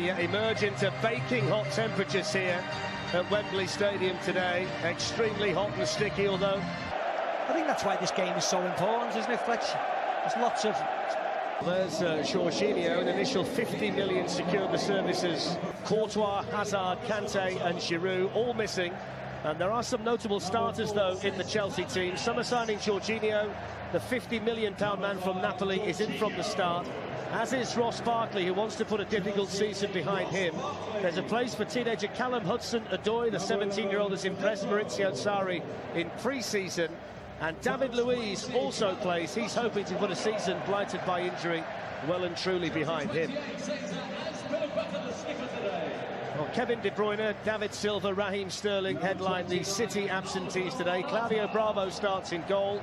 We emerge into baking hot temperatures here at Wembley Stadium today. Extremely hot and sticky, although I think that's why this game is so important, isn't it, Fletch? There's lots of... There's Jorginho, an initial 50 million secured the services. Courtois, Hazard, Kante and Giroud all missing. And there are some notable starters, though, in the Chelsea team. Summer signing Jorginho, the £50 million man from Napoli, is in from the start, as is Ross Barkley, who wants to put a difficult season behind him. There's a place for teenager Callum Hudson-Odoi, the 17-year-old has impressed Maurizio Sarri in pre-season. And David Luiz also plays. He's hoping to put a season blighted by injury well and truly behind him. Well, Kevin De Bruyne, David Silva, Raheem Sterling headline the City absentees today. Claudio Bravo starts in goal.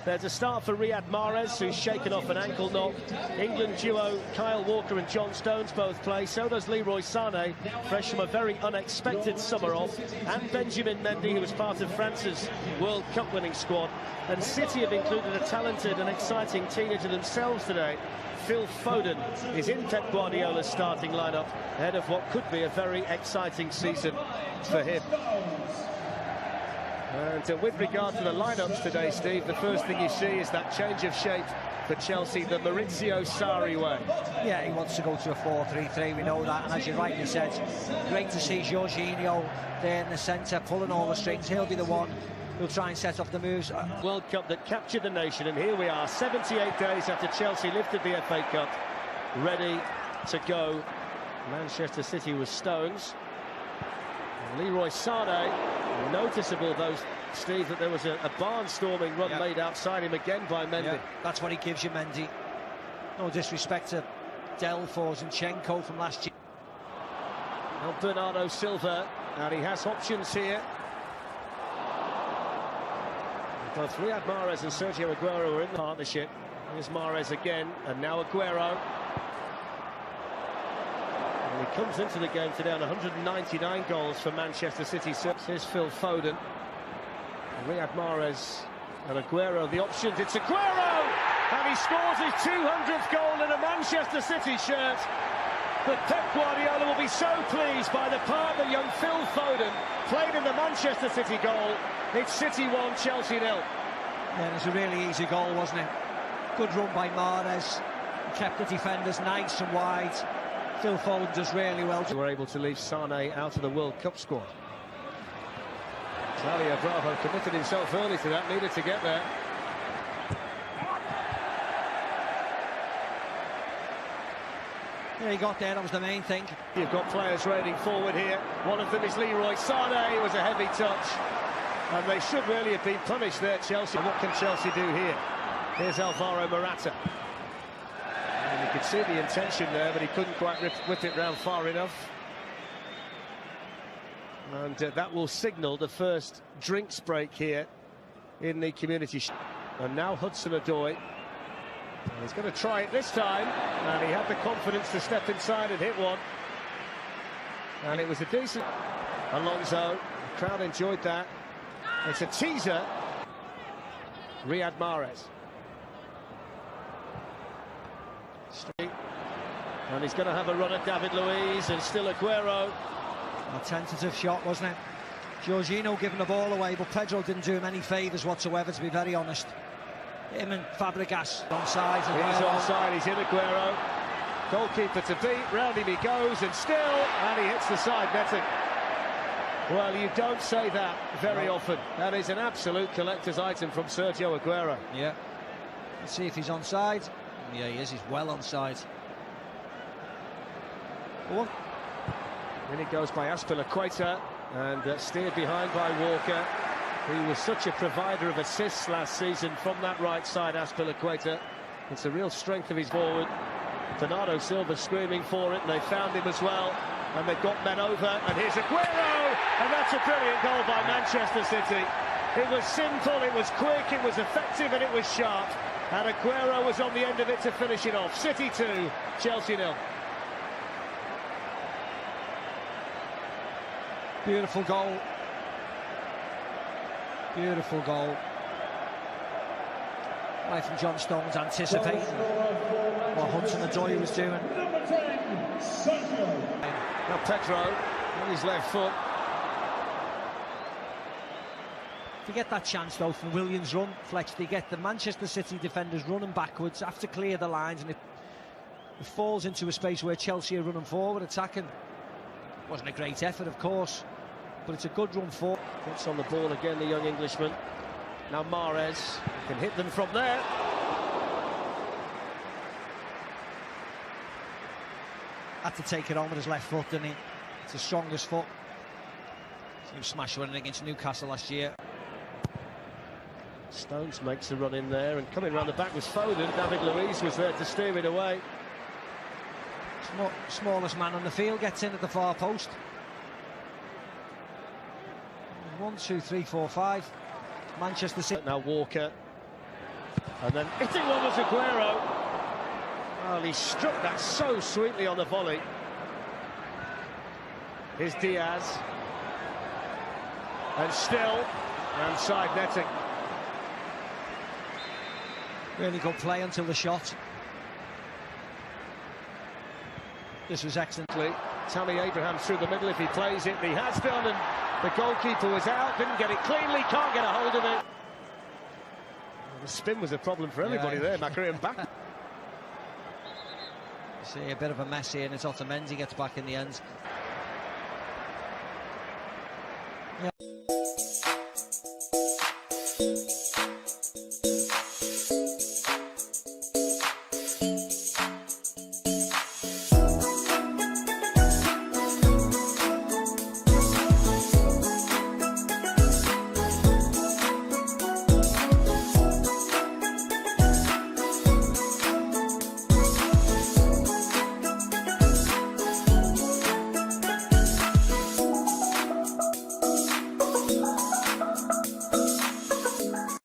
There's a start for Riyad Mahrez, who's shaken off an ankle knock. England duo Kyle Walker and John Stones both play. So does Leroy Sané, fresh from a very unexpected summer off. And Benjamin Mendy, who was part of France's World Cup winning squad. And City have included a talented and exciting teenager themselves today. Phil Foden is in Pep Guardiola's starting lineup ahead of what could be a very exciting season for him. And with regard to the lineups today, Steve, the first thing you see is that change of shape for Chelsea, the Maurizio Sarri way. Yeah, he wants to go to a 4-3-3, we know that, and as you rightly said, great to see Jorginho there in the centre, pulling all the strings. He'll be the one who'll try and set off the moves. World Cup that captured the nation, and here we are, 78 days after Chelsea lifted the FA Cup, ready to go. Manchester City with Stones. And Leroy Sané, noticeable though, Steve, that there was a barnstorming run made outside him again by Mendy. Yeah, that's what he gives you, Mendy. No disrespect to Delph or Zinchenko from last year. Well, Bernardo Silva, and he has options here. Both Riyad Mahrez and Sergio Aguero are in the partnership. Here's Mahrez again, and now Aguero. And he comes into the game today on 199 goals for Manchester City. Here's Phil Foden. Riyad Mahrez and Aguero, the options. It's Aguero! And he scores his 200th goal in a Manchester City shirt. But Pep Guardiola will be so pleased by the part that young Phil Foden played in the Manchester City goal. It's City 1, Chelsea 0. Yeah, it was a really easy goal, wasn't it? Good run by Mahrez. Kept the defenders nice and wide. Phil Foden does really well. They were able to leave Sané out of the World Cup squad. Claudio Bravo committed himself early to that, needed to get there. Yeah, he got there, that was the main thing. You've got players raining forward here. One of them is Leroy Sané. It was a heavy touch. And they should really have been punished there, Chelsea. What can Chelsea do here? Here's Alvaro Morata. And you could see the intention there, but he couldn't quite whip it round far enough. And that will signal the first drinks break here in the community. And now Hudson-Odoi. He's going to try it this time, and he had the confidence to step inside and hit one. And it was a decent... Alonso, the crowd enjoyed that. It's a teaser. Riyad Mahrez. And he's going to have a run at David Luiz, and still Aguero. A tentative shot, wasn't it? Jorginho giving the ball away, but Pedro didn't do him any favours whatsoever, to be very honest. Him and Fabregas onside. He's onside, he's in Aguero. Goalkeeper to beat, round him he goes, and still, and he hits the side netting. Well, you don't say that very often. That is an absolute collector's item from Sergio Aguero. Yeah. Let's see if he's onside. Yeah, he is, he's well onside. Well, then it goes by Azpilicueta, and steered behind by Walker. He was such a provider of assists last season from that right side, Azpilicueta. It's a real strength of his forward. Bernardo Silva screaming for it, and they found him as well. And they've got men over, and here's Aguero! And that's a brilliant goal by Manchester City. It was simple, it was quick, it was effective, and it was sharp. And Aguero was on the end of it to finish it off. City 2, Chelsea 0. Beautiful goal. Beautiful goal. Right from John Stones, anticipating what Hudson-Odoi was doing. Now Pedro on his left foot. If you get that chance though from Williams' run, Flex, they get the Manchester City defenders running backwards, have to clear the lines, and it falls into a space where Chelsea are running forward, attacking. Wasn't a great effort, of course, but it's a good run forward. Gets on the ball again, the young Englishman. Now Mahrez can hit them from there. Had to take it on with his left foot, didn't he? It's his strongest foot. He was smash running against Newcastle last year. Stones makes a run in there, and coming around the back was Foden. David Luiz was there to steer it away. Smallest man on the field gets in at the far post. 1, 2, 3, 4, 5. Manchester City. Now Walker, and then hitting one was Aguero. Well, he struck that so sweetly on the volley. Here's Diaz, and still outside netting. Really good play until the shot. This was excellently. Tammy Abraham through the middle if he plays it. He has done, and the goalkeeper was out, didn't get it cleanly, can't get a hold of it. Well, the spin was a problem for everybody there, Mawka and back. See a bit of a mess here, and it's Otamendi gets back in the end.